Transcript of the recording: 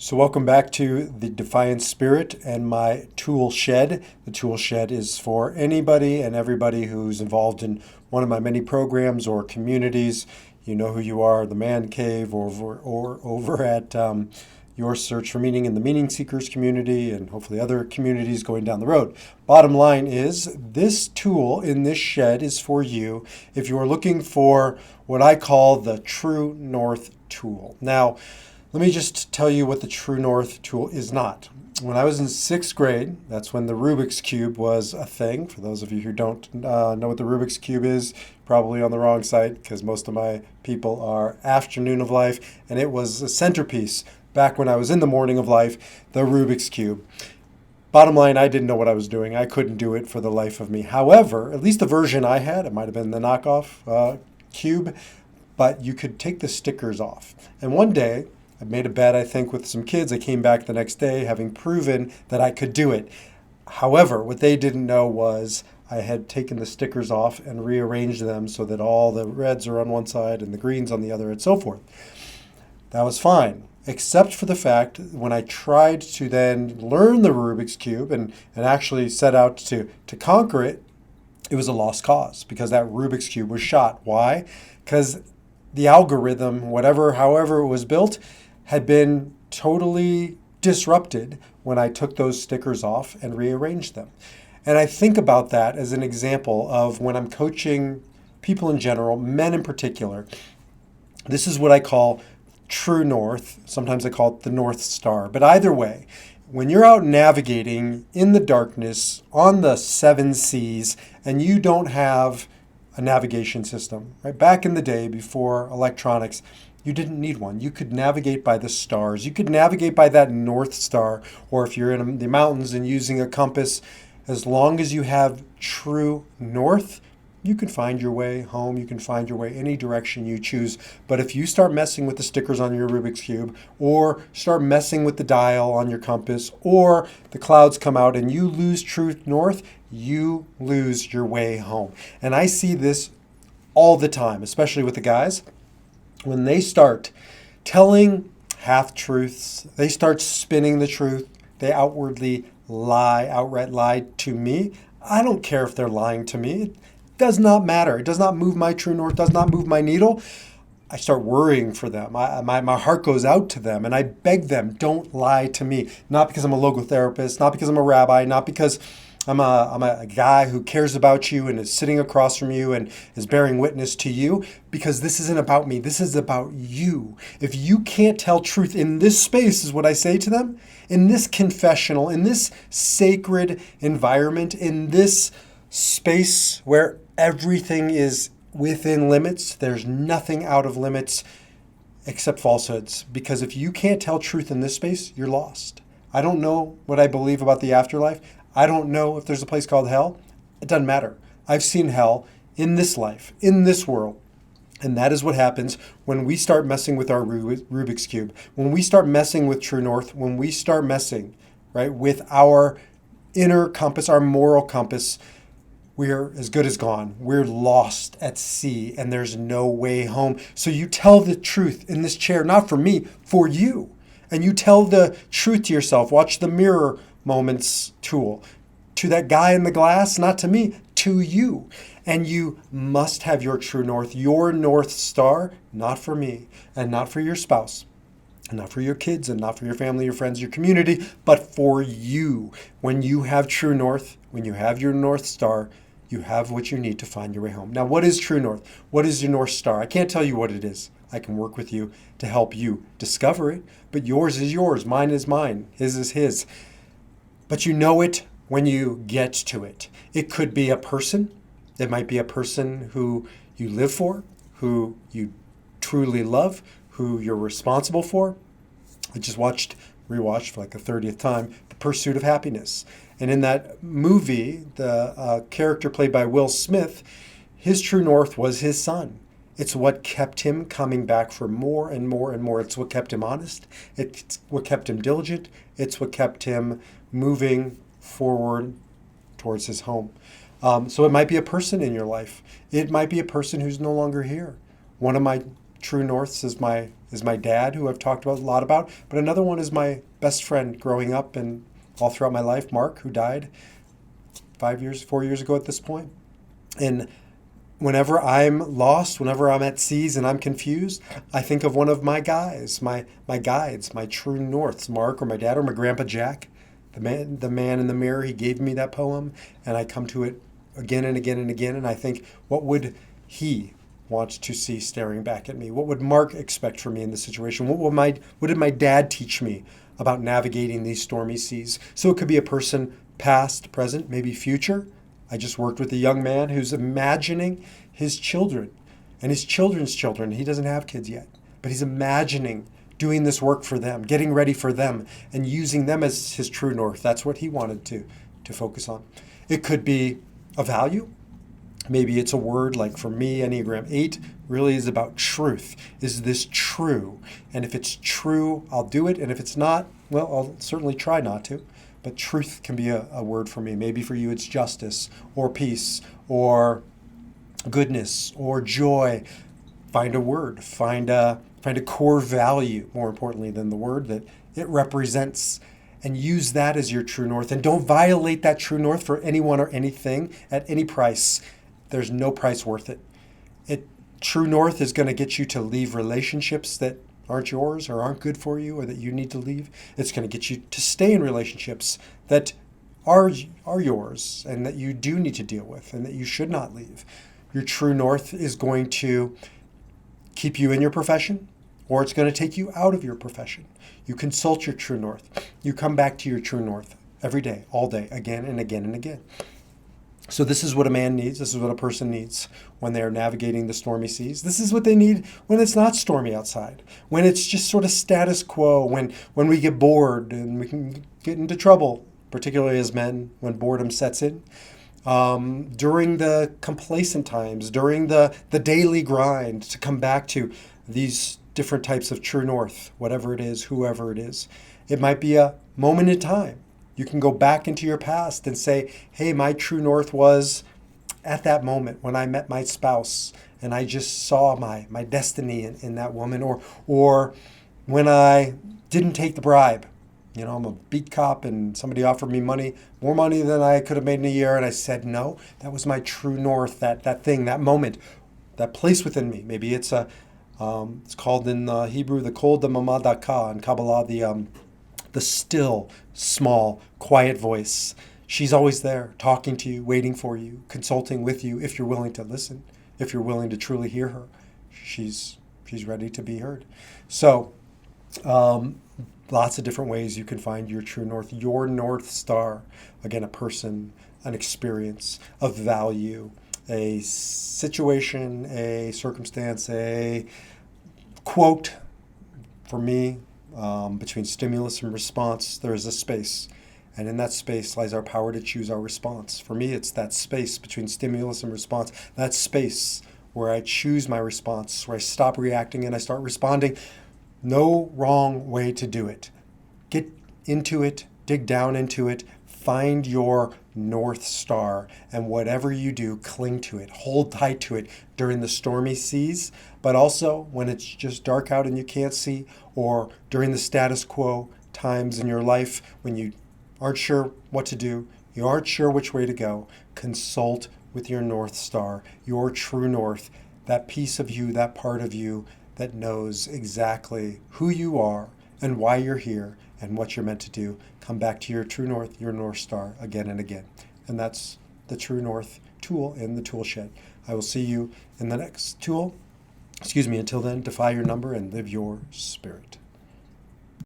So welcome back to the Defiant Spirit and my tool shed. The tool shed is for anybody and everybody who's involved in one of my many programs or communities. You know who you are, the Man Cave, or over at Your Search for Meaning in the Meaning Seekers community, and hopefully other communities going down the road. Bottom line is, this tool in this shed is for you if you are looking for what I call the True North tool. Now, let me just tell you what the True North tool is not. When I was in sixth grade, that's when the Rubik's Cube was a thing. For those of you who don't know what the Rubik's Cube is, probably on the wrong site because most of my people are afternoon of life, and it was a centerpiece back when I was in the morning of life, the Rubik's Cube. Bottom line, I didn't know what I was doing. I couldn't do it for the life of me. However, at least the version I had, it might have been the knockoff cube, but you could take the stickers off. And one day, I made a bet, I think, with some kids. I came back the next day having proven that I could do it. However, what they didn't know was I had taken the stickers off and rearranged them so that all the reds are on one side and the greens on the other and so forth. That was fine, except for the fact when I tried to then learn the Rubik's Cube and actually set out to conquer it, it was a lost cause because that Rubik's Cube was shot. Why? Because the algorithm, however it was built, had been totally disrupted when I took those stickers off and rearranged them. And I think about that as an example of when I'm coaching people in general, men in particular. This is what I call True North. Sometimes I call it the North Star. But either way, when you're out navigating in the darkness on the seven seas and you don't have a navigation system, right? Back in the day before electronics, you didn't need one. You could navigate by the stars. You could navigate by that North Star, or if you're in the mountains and using a compass, as long as you have true north, you can find your way home. You can find your way any direction you choose. But if you start messing with the stickers on your Rubik's Cube, or start messing with the dial on your compass, or the clouds come out and you lose true north, you lose your way home. And I see this all the time, especially with the guys. When they start telling half-truths, they start spinning the truth, they outwardly lie, outright lie to me. I don't care if they're lying to me. It does not matter. It does not move my true north, does not move my needle. I start worrying for them. My heart goes out to them, and I beg them, don't lie to me. Not because I'm a logotherapist, not because I'm a rabbi, not because I'm a guy who cares about you and is sitting across from you and is bearing witness to you, because this isn't about me. This is about you. If you can't tell truth in this space, is what I say to them, in this confessional, in this sacred environment, in this space where everything is within limits, there's nothing out of limits except falsehoods. Because if you can't tell truth in this space, you're lost. I don't know what I believe about the afterlife. I don't know if there's a place called hell. It doesn't matter. I've seen hell in this life, in this world. And that is what happens when we start messing with our Rubik's Cube. When we start messing with True North, when we start messing, right, with our inner compass, our moral compass, we're as good as gone. We're lost at sea and there's no way home. So you tell the truth in this chair, not for me, for you. And you tell the truth to yourself. Watch the mirror moments tool. To that guy in the glass, not to me, to you. And you must have your true north, your North Star, not for me and not for your spouse, and not for your kids and not for your family, your friends, your community, but for you. When you have true north, when you have your North Star, you have what you need to find your way home. Now, what is true north? What is your North Star? I can't tell you what it is. I can work with you to help you discover it, but yours is yours, mine is mine, his is his. But you know it when you get to it. It could be a person. It might be a person who you live for, who you truly love, who you're responsible for. I just rewatched for like the 30th time, The Pursuit of Happiness. And in that movie, the character played by Will Smith, his true north was his son. It's what kept him coming back for more and more and more. It's what kept him honest. It's what kept him diligent. It's what kept him moving forward towards his home. So it might be a person in your life. It might be a person who's no longer here. One of my true norths is is my dad, who I've talked about a lot about, but another one is my best friend growing up and all throughout my life, Mark, who died 4 years ago at this point. And whenever I'm lost, whenever I'm at seas and I'm confused, I think of one of my guys, my guides, my true norths, Mark or my dad or my grandpa Jack, the man in the mirror. He gave me that poem, and I come to it again and again and again, and I think, what would he want to see staring back at me? What would Mark expect from me in this situation? What did my dad teach me about navigating these stormy seas? So it could be a person, past, present, maybe future. I just worked with a young man who's imagining his children and his children's children. He doesn't have kids yet, but he's imagining doing this work for them, getting ready for them, and using them as his true north. That's what he wanted to focus on. It could be a value. Maybe it's a word, like for me, Enneagram 8 really is about truth. Is this true? And if it's true, I'll do it. And if it's not, well, I'll certainly try not to. But truth can be a word for me. Maybe for you it's justice or peace or goodness or joy. Find a word. Find a core value, more importantly than the word, that it represents, and use that as your true north. And don't violate that true north for anyone or anything at any price. There's no price worth it. True north is going to get you to leave relationships that aren't yours or aren't good for you or that you need to leave. It's going to get you to stay in relationships that are yours and that you do need to deal with and that you should not leave. Your true north is going to keep you in your profession, or it's going to take you out of your profession. You consult your true north. You come back to your true north every day, all day, again and again and again. So this is what a man needs. This is what a person needs when they're navigating the stormy seas. This is what they need when it's not stormy outside, when it's just sort of status quo, when we get bored and we can get into trouble, particularly as men, when boredom sets in. During the complacent times, during the daily grind, to come back to these different types of true north, whatever it is, whoever it is. It might be a moment in time. You can go back into your past and say, hey, my true north was at that moment when I met my spouse and I just saw my destiny in that woman, or when I didn't take the bribe. You know, I'm a beat cop and somebody offered me money, more money than I could have made in a year, and I said no. That was my true north, that thing, that moment, that place within me. Maybe it's it's called in Hebrew the Kol Damama Daka, in Kabbalah the still, small, quiet voice. She's always there, talking to you, waiting for you, consulting with you, if you're willing to listen, if you're willing to truly hear her. She's ready to be heard. So, lots of different ways you can find your true north, your North Star. Again, a person, an experience, a value, a situation, a circumstance, a quote. For me, between stimulus and response, there is a space. And in that space lies our power to choose our response. For me, it's that space between stimulus and response, that space where I choose my response, where I stop reacting and I start responding. No wrong way to do it. Get into it, dig down into it, find your North Star, and whatever you do, cling to it, hold tight to it during the stormy seas, but also when it's just dark out and you can't see, or during the status quo times in your life when you aren't sure what to do, you aren't sure which way to go. Consult with your North Star, your true north, that piece of you, that part of you that knows exactly who you are and why you're here and what you're meant to do. Come back to your true north, your North Star, again and again. And that's the True North tool in the tool shed. I will see you in the next tool. Until then, defy your number and live your spirit.